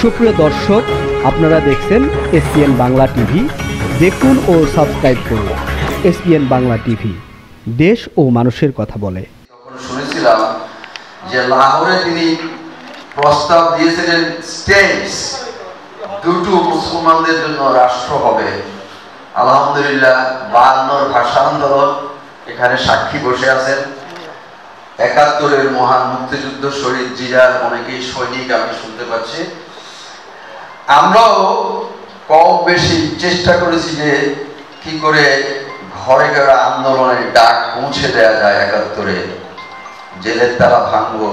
সুপ্রিয় দর্শক, আপনারা দেখছেন এসপিএন বাংলা টিভি। দেখুন ও সাবস্ক্রাইব করুন এসপিএন বাংলা টিভি, দেশ ও মানুষের কথা বলে। শুনেছিলাম যে লাহোরে তিনি প্রস্তাব দিয়েছিলেন স্টেটস দুটো মুসলমানদের জন্য রাষ্ট্র হবে। আলহামদুলিল্লাহ 52 ভাষা আন্দোলন এখানে সাক্ষী বসে আছেন। 71-এর মহান মুক্তিযুদ্ধ শহীদ জিয়ার অনেকেই সৈনিক আমি শুনতে পাচ্ছি। আমরাও কম বেশি চেষ্টা করেছি যে কি করে ঘরে ঘরে আন্দোলনের ডাক পৌঁছে দেওয়া যায়। 71-এ জেলের তালা ভাঙবো,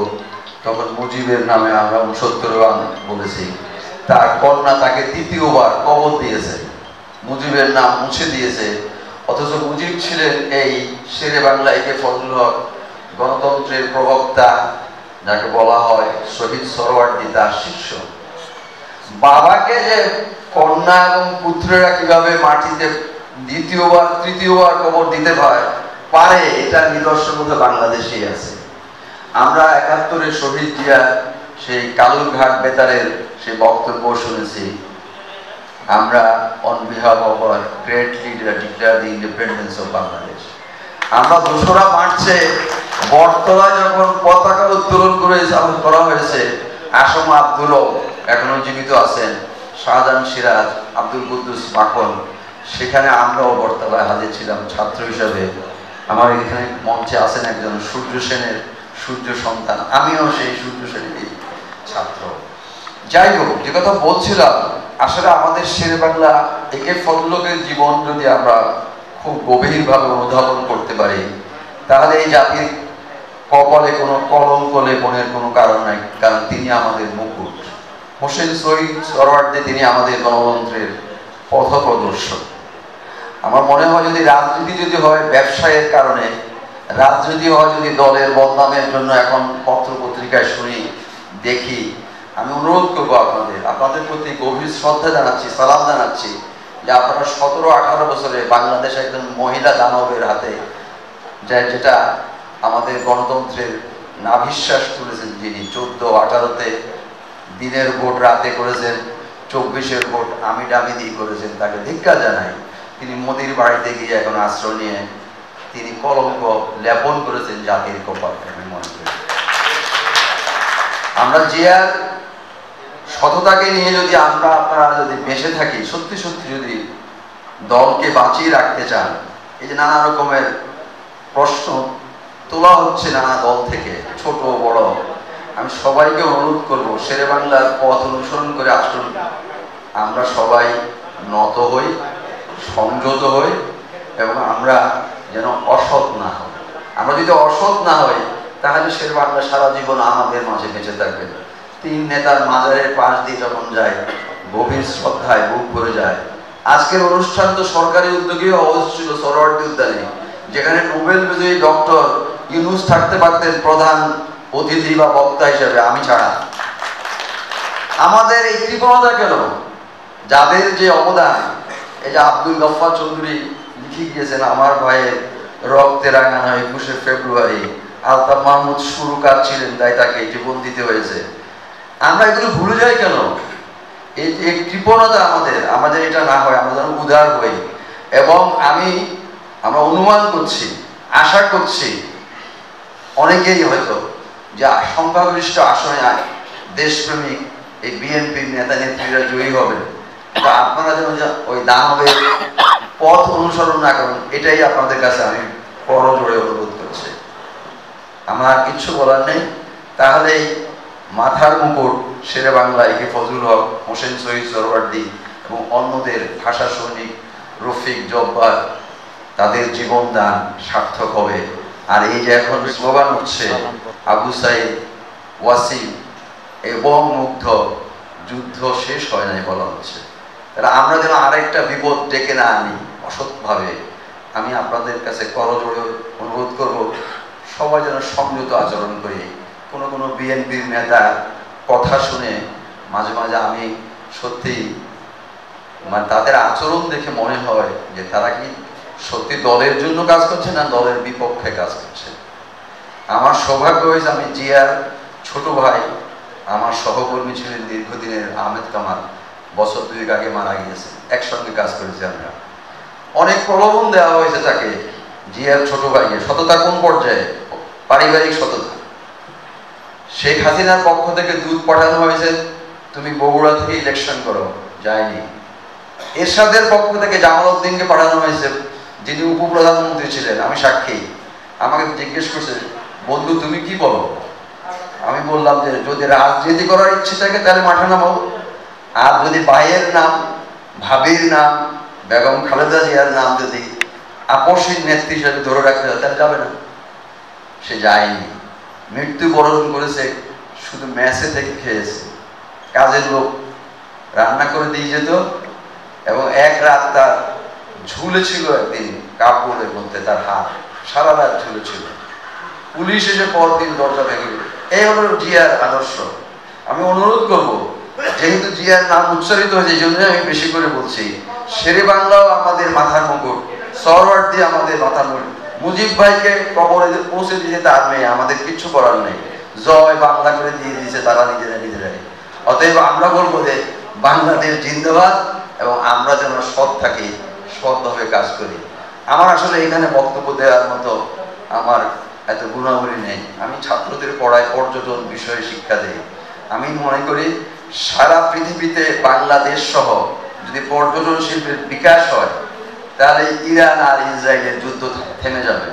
তখন মুজিবের নামে আমরা 69 বলেছি। তার কন্যা তাকে তৃতীয়বার কবর দিয়েছে, মুজিবের নাম মুছে দিয়েছে। অথচ মুজিব ছিলেন এই শেরে বাংলা একে ফজলুল হক, গণতন্ত্রের প্রবক্তা, যাকে বলা হয় শহীদ সোহরাওয়ার্দী তার শিষ্য। বাবাকে যে কন্যা এবং পুত্রেরা কিভাবে মাটিতে দ্বিতীয়বার তৃতীয়বার কবর দিতে পারে, এটা নিদর্শন মধ্যে বাংলাদেশেই আছে। আমরা 71-এর শহীদ জিয়া সেই কালুরঘাট বেতারের সেই বক্তব্য শুনেছি। আমরা on behalf of our great leader declare the independence of Bangladesh. আমরা 2রা মার্চে বটতলায় যখন পতাকা উত্তোলন করা হয়েছে, আসম আব্দুলও এখনো জীবিত আছেন, শাহজাহান সিরাজ, আব্দুল কুদ্দুস মাখন, সেখানে আমরাও বটতলায় হাজির ছিলাম ছাত্র হিসাবে। আমার এখানে মঞ্চে আছেন একজন সূর্য সেনের সূর্য সন্তান, আমিও সেই সূর্য সেনেরই ছাত্র। যাই হোক, যে কথা বলছিলাম, আসলে আমাদের শেরে বাংলা একে ফজলুলের জীবন যদি আমরা খুব গভীরভাবে অনুধাবন করতে পারি, তাহলে এই জাতির কপালে কোনো কলঙ্ক লেপনের কোনো কারণ নাই। কারণ তিনি আমাদের মুকুট। হোসেন শহীদ সোহরাওয়ার্দী তিনি আমাদের গণতন্ত্রের পথপ্রদর্শক। আমার মনে হয় যদি রাজনীতি যদি হয় ব্যবসায়ের কারণে, রাজনীতি হয় যদি দলের বদনামের জন্য, এখন পত্র পত্রিকায় শুনি দেখি, আমি অনুরোধ করবো আপনাদের প্রতি গভীর শ্রদ্ধা জানাচ্ছি, সালাম জানাচ্ছি যে আপনারা 17-18 বছরে বাংলাদেশে একজন মহিলা দানবের হাতে যেটা আমাদের গণতন্ত্রের নাভিশ্বাস তুলেছেন, যিনি 14-18-তে দিনের ভোট রাতে করেছেন, 24-এর ভোট আমি ডামি দিয়ে করেছেন, তাকে ধিক্কার জানাই। তিনি মোদির বাড়িতে গিয়ে এখন আশ্রয় নিয়ে তিনি কলঙ্ক লেপন করেছেন জাতির কপালে। আমি মনে করি আমরা জিয়ার সততাকে নিয়ে যদি আপনারা যদি বেঁচে থাকি, সত্যি সত্যি যদি দলকে বাঁচিয়ে রাখতে চান, এই যে নানা রকমের প্রশ্ন তোলা হচ্ছে নানা দল থেকে, ছোট বড়, আমি সবাইকে অনুরোধ করব শেরে বাংলার পথ অনুসরণ করে আসুন। আমরা সবাই নত হই, সংযত হই, এবং আমরা যেন অসৎ না হই। আমরা যদি অসৎ না হই, তাহলে শেরে বাংলা সারা জীবন আমাদের মাঝে বেঁচে থাকবে। 3 নেতার মাজারের পাশ দিয়ে যখন যায়, গভীর শ্রদ্ধায় বুক ভরে যায়। আজকের অনুষ্ঠান তো সরকারি উদ্যোগেও অবস্থিত সোহরাওয়ার্দী উদ্যানে, যেখানে নোবেল বিজয়ী ডক্টর ইউনূস থাকতে পারতেন প্রধান অতিথি বা বক্তা হিসেবে, আমি ছাড়া। আমাদের এই কৃপণতা কেন? যাদের যে অবদান, এই যে আব্দুল গফফার চৌধুরী লিখে গিয়েছেন আমার ভাইয়ের রক্তে রাঙানো 21শে ফেব্রুয়ারি, আলতাফ মাহমুদ সুরকার ছিলেন, তাই তাকে জীবন দিতে হয়েছে। আমরা এগুলো ভুলে যাই কেন? এই কৃপণতা আমাদের এটা না হয়, আমরা যেন উদার হই। এবং আমরা অনুমান করছি, আশা করছি অনেকেই হয়তো যে সংখ্যাগরিষ্ঠ আসনে দেশপ্রেমিক এই বিএনপির নেতা নেত্রীরা জয়ী হবেন, তো আপনারা যেন ওই দানবের পথ অনুসরণ না করেন, এটাই আপনাদের কাছে আমি করজোড়ে অনুরোধ করছি। আমার কিচ্ছু বলার নেই। তাহলে মাথার মুকুট শেরে বাংলা একে ফজলুল হক, হোসেন শহীদ সোহরাওয়ার্দী এবং অন্যদের ভাষা সৈনিক রফিক জব্বার, তাদের জীবন দান সার্থক হবে। আর এই যে এখন স্লোগান হচ্ছে আবু সাইদ, ওয়াসিম এবং মুগ্ধ, যুদ্ধ শেষ হয় নাই বলা হচ্ছে। তাহলে আমরা যেন আরেকটা বিপদ ডেকে না আনি অসৎভাবে। আমি আপনাদের কাছে করজোড়ে অনুরোধ করব, সবাই যেন সংযত আচরণ করি। কোনো বিএনপির নেতা কথা শুনে মাঝে মাঝে আমি সত্যি তাদের আচরণ দেখে মনে হয় যে তারা কি সত্যি দলের জন্য কাজ করছে না দলের বিপক্ষে কাজ করছে। আমার সৌভাগ্য হয়েছে আমি জিয়ার ছোট ভাই আমার সহকর্মী ছিলেন দীর্ঘদিনের আহমেদ কামাল, বছর 2 আগে মারা গিয়েছে। একসঙ্গে কাজ করেছি আমরা। অনেক প্রলোভন দেওয়া হয়েছে তাকে, জিয়ার ছোট ভাইকে। সততা কোন পর্যায়ে? পারিবারিক সততা। শেখ হাসিনার পক্ষ থেকে দূত পাঠানো হয়েছে, তুমি বগুড়া থেকে ইলেকশন করো, যায়নি। এরশাদের পক্ষ থেকে জামাল উদ্দিনকে পাঠানো হয়েছে, যিনি উপপ্রধানমন্ত্রী ছিলেন, আমি সাক্ষী। আমাকে জিজ্ঞেস করছে, বন্ধু তুমি কি বলো? আমি বললাম যে যদি রাজনীতি করার ইচ্ছে থাকে তাহলে মাঠে নামাও, আর যদি ভাইয়ের নাম, ভাবির নাম, বেগম খালেদা জিয়ার নাম যদি আপসীর নেত্রী হিসেবে ধরে রাখতে হয় তাহলে যাবে না। সে যায়নি, মৃত্যুবরণ করেছে, শুধু ম্যাচে থেকে খেয়েছে। কাজের লোক রান্না করে দিয়ে যেত, এবং এক রাত তার ঝুলেছিল, একদিন কাপড়ের মধ্যে তার হাত সারা রাত ঝুলেছিল। পুলিশ এসে পরদিন দরজা ভেঙে গেল। এই হলো জিয়ার আদর্শ। আমি অনুরোধ করব, যেহেতু জিয়ার নাম উচ্চারিত হয়েছে, এই জন্য আমি বেশি করে বলছি, শেরে বাংলাও আমাদের মাথার মুকুট, সরওয়ার্দী আমাদের মাথার মুকুট। মুজিব ভাইকে কবরে পৌঁছে দিয়েছে তার মেয়ে, আমাদের কিচ্ছু করার নেই। জয় বাংলা করে দিয়ে দিয়েছে তারা নিজেরাই। অতএব আমরা বলবো যে বাংলাদেশ জিন্দাবাদ, এবং আমরা যেন সৎ থাকি, সৎভাবে কাজ করি। আমার আসলে এখানে বক্তব্য দেওয়ার মতো আমার এত গুণাবলী নেই। আমি ছাত্রদের পড়ায় পর্যটন বিষয়ে শিক্ষা দেই। আমি মনে করি সারা পৃথিবীতে বাংলাদেশ সহ যদি পর্যটন শিল্পের বিকাশ হয়, তাহলে ইরান আর ইসরায়েলের যুদ্ধ থেমে যাবে।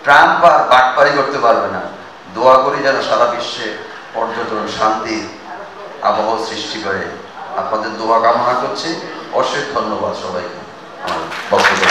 ট্রাম্প আর বাটপারি করতে পারবে না। দোয়া করি যেন সারা বিশ্বে পর্যটন শান্তির আবহাওয়া সৃষ্টি করে। আপনাদের দোয়া কামনা করছি। অশেষ ধন্যবাদ সবাইকে আমার বক্তব্য।